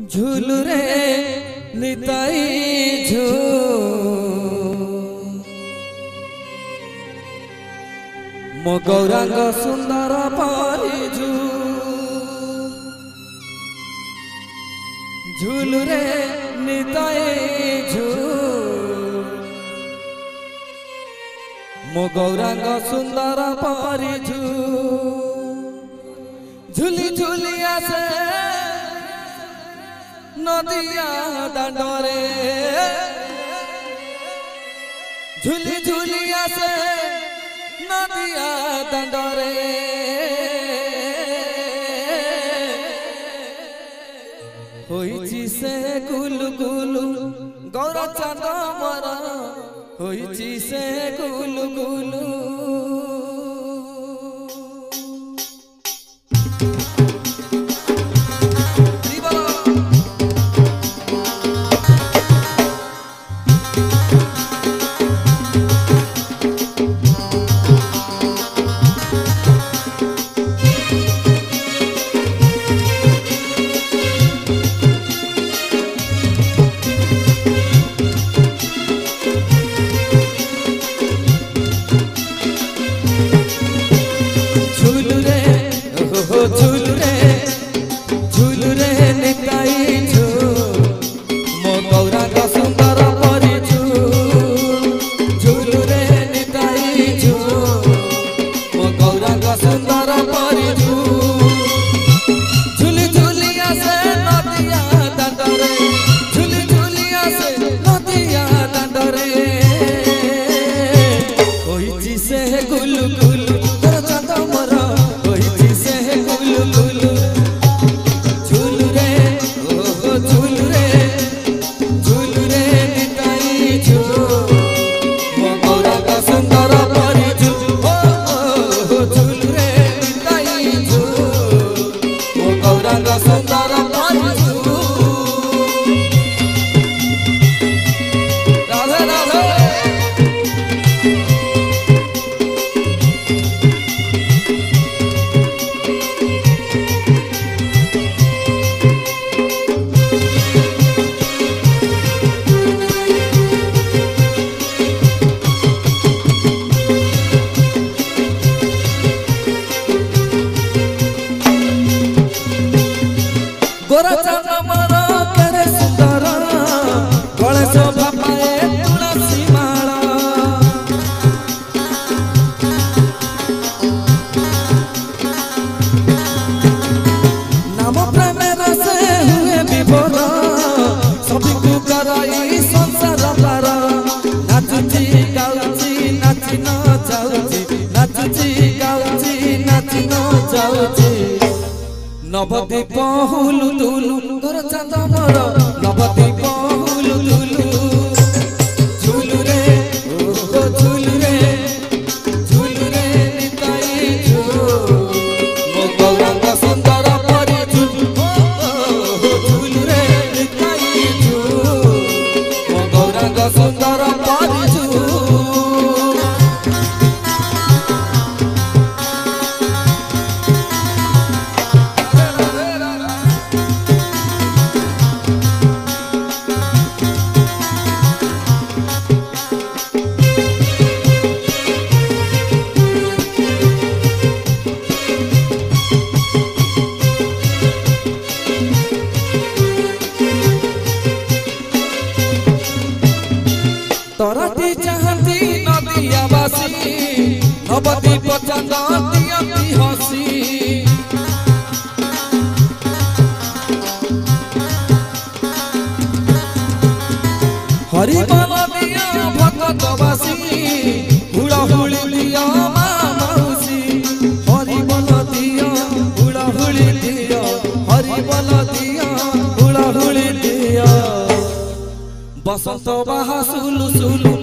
झूलू रे निताई मो गौरांग सुंदर परिझू झूलू रे निताई मो गौरांग सुंदर परिझू झूली झूली आसे नदिया दांडरे झूली झूली आसे नदिया दांडरे होइची से गुलु गुलु गौरा चांद मरा होइची से गुलु गुलु झूलू रे निताई झू मो गौरांग सुंदर परिझू झूलू रे निताई झू मो गौरांग सुंदर परिझू झूली झूली आसे नदिया दांडरे झूली झूली आसे नदिया दांडरे होइची से गुलु गुलु तोर चांद मोर होइची से गुलु गुलु गोरा चांद मरा करे सुंदर गणेश बापाए तुलसी माला नाम प्रेम रसे हुए विभोर सभी को कराई संसार पार नाचुची गाउची नाची न जाउची नाचुची गाउची नाची न जाउची नवदीप हुलु तुलु तोर चांद मोर नवदीप हुलु तुलु झूलू रे ओ झूलू रे निताई झू मो गौरांग सुंदर परिझू झूलू रे निताई झू मो गौरांग सुंदर परिझू तोराती चाहती नदिया बासी नवदीप चांद दियती हसी हरि बोल दिया भगत बासी हुड़ा हुड़ी दिया मामौसी हरि बोल दिया हुड़ा हुड़ी दिया हरि बोल दिया हुड़ा हुड़ी दिया बसंत बाहा सुलु सुलु